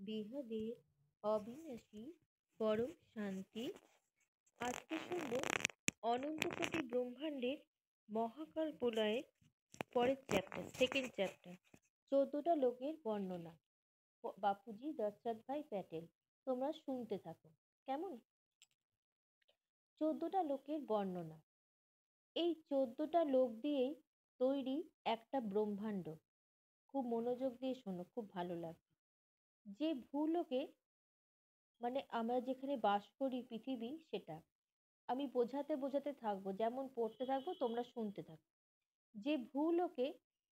বিহারের অবিনাশী পরম শান্তি। আজকে শুনব অনন্তকোটি ব্রহ্মাণ্ডের মহাকালপ্রলয়ের পরের চ্যাপ্টার, সেকেন্ড চ্যাপ্টার, 14টা লোকের বর্ণনা। বাপুজি দশরথ ভাই প্যাটেল। তোমরা শুনতে থাকো। কেমন? 14টা লোকের বর্ণনা। এই 14টা লোক দিয়েই তৈরি একটা ব্রহ্মাণ্ড। খুব মনোযোগ দিয়ে শোনো, খুব ভালো লাগবে। যে ভূলোকে মানে আমরা যেখানে বাস করি, পৃথিবী, সেটা আমি বোঝাতে বোঝাতে থাকবো, যেমন পড়তে থাকবো তোমরা শুনতে থাকো। যে ভূলোকে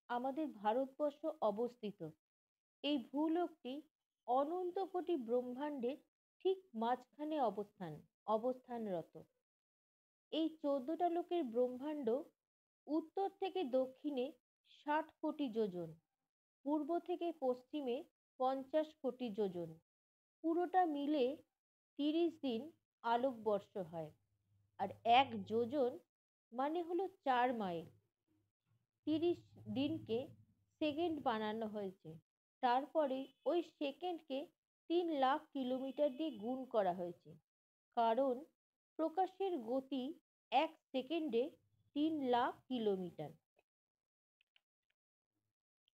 আমাদের ভারতবর্ষ অবস্থিত, এই ভূলোকটি অনন্ত কোটি ব্রহ্মাণ্ডের ঠিক মাঝখানে অবস্থানরত। এই 14টা লোকের ব্রহ্মাণ্ড উত্তর থেকে দক্ষিণে 60 কোটি যোজন, পূর্ব থেকে পশ্চিমে 50 কোটি যোজন, পুরোটা মিলে 30 দিন আলোকবর্ষ হয়। আর 1 যোজন মানে হলো 4 মাইল। 30 দিনকে সেকেন্ড বানানো হয়েছে। তারপরে ওই সেকেন্ডকে 3 লাখ কিলোমিটার দিয়ে গুণ করা হয়েছে, কারণ প্রকাশের গতি 1 সেকেন্ডে 3 লাখ কিলোমিটার।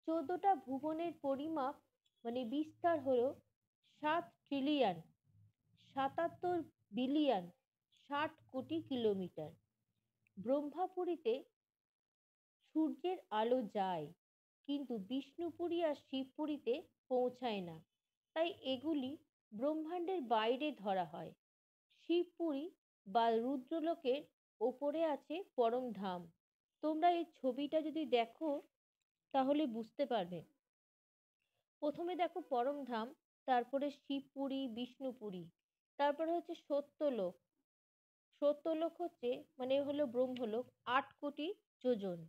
14টা ভুবনের পরিমাপ মানে বিস্তার হলো 7 ট্রিলিয়ন 77 বিলিয়ন 60 কোটি কিলোমিটার। ব্রহ্মাপুরীতে সূর্যের আলো যায়, কিন্তু বিষ্ণুপুরী আর শিবপুরীতে পৌঁছায় না, তাই এগুলি ব্রহ্মাণ্ডের বাইরে ধরা হয়। শিবপুরী বা রুদ্রলোকের ওপরে আছে পরমধাম। তোমরা এই ছবিটা যদি দেখো তাহলে বুঝতে পারবে। প্রথমে দেখো পরমধাম, তারপরে শিবপুরী, বিষ্ণুপুরী, তারপরে হচ্ছে সত্যলোক। সত্যলোক হচ্ছে মানে হলো ব্রহ্মলোক, 8 কোটি যোজন।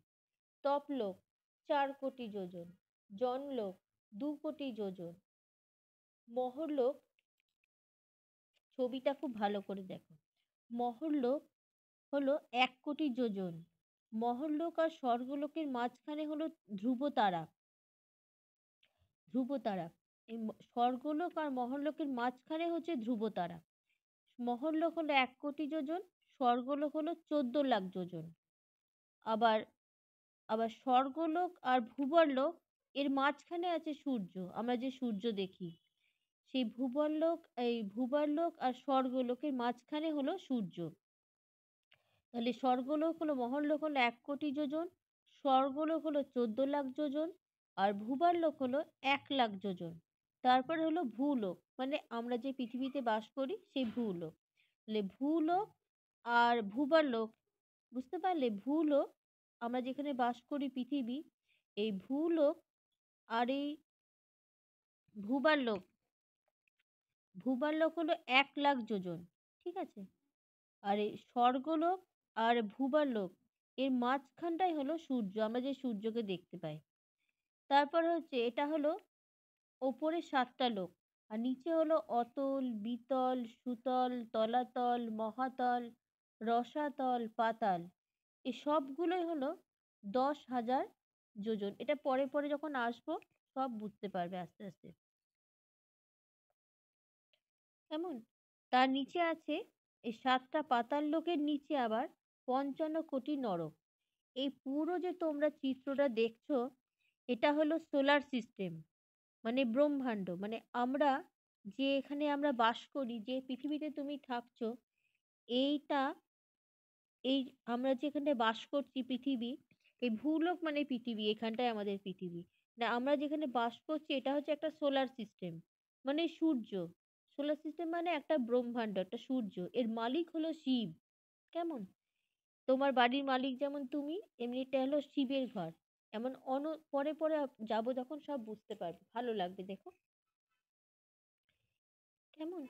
তপলোক 4 কোটি যোজন। জনলোক 2 কোটি যোজন। মহরলোক, ছবিটা খুব ভালো করে দেখো, মহরলোক হলো 1 কোটি যোজন। মহরলোক আর স্বর্গলোকের মাঝখানে হলো ধ্রুবতারা। ধ্রুবতারা, এই স্বর্গলোক আর মহরলোকের মাঝখানে হচ্ছে ধ্রুবতারা। মহরলোক হলো 1 কোটি যোজন, স্বর্গলোক হলো 14 লাখ যোজন। আবার আবার স্বর্গলোক আর ভূবরলোক এর মাঝখানে আছে সূর্য। আমরা যে সূর্য দেখি, সেই ভূবরলোক আর স্বর্গলোকের মাঝখানে হলো সূর্য। তাহলে স্বর্গলোক হলো, মহরলোক হলো 1 কোটি যোজন, স্বর্গলোক হলো 14 লাখ যোজন, আর ভূবরলোক হলো 1 লাখ যোজন। তারপরে হলো ভূলোক, মানে আমরা যে পৃথিবীতে বাস করি সেই ভূলোক। তাহলে ভূলোক আর ভূবরলোক, বুঝতে পারলে? ভূলোক আমরা যেখানে বাস করি পৃথিবী, এই ভূলোক আর এই ভূবরলোক, ভূবরলোক হলো 1 লাখ যোজন, ঠিক আছে? আর এই স্বর্গলোক আর ভূবরলোক এর মাঝখানটাই হলো সূর্য, আমরা যে সূর্যকে দেখতে পাই। তারপর হচ্ছে এটা হলো ওপরে 7টা লোক, আর নিচে হলো অতল, বিতল, সুতল, তলাতল, মহাতল, রসাতল, পাতাল। এই সবগুলোই হলো 10,000 যোজন। এটা পরে পরে যখন আসবো সব বুঝতে পারবে আস্তে আস্তে। কেমন? তার নিচে আছে এই 7টা পাতাল লোকের নিচে আবার 55 কোটি নরক। এই পুরো যে তোমরা চিত্রটা দেখছো, এটা হলো সোলার সিস্টেম, মানে ব্রহ্মাণ্ড, মানে আমরা যে এখানে আমরা বাস করি, যে পৃথিবীতে তুমি থাকছো, এইটা, এই আমরা যেখানে বাস করছি পৃথিবী, এই ভূলোক মানে পৃথিবী, এখানটায় আমাদের পৃথিবী। না, আমরা যেখানে বাস করছি এটা হচ্ছে একটা সোলার সিস্টেম, মানে সূর্য। সোলার সিস্টেম মানে একটা ব্রহ্মাণ্ড, একটা সূর্য। এর মালিক হলো শিব। কেমন? তোমার বাড়ির মালিক যেমন তুমি, এমনি এটা হলো শিবের ঘর। এমন পরে পরে যাবো যখন সব বুঝতে পারবে, ভালো লাগবে, দেখো। কেমন?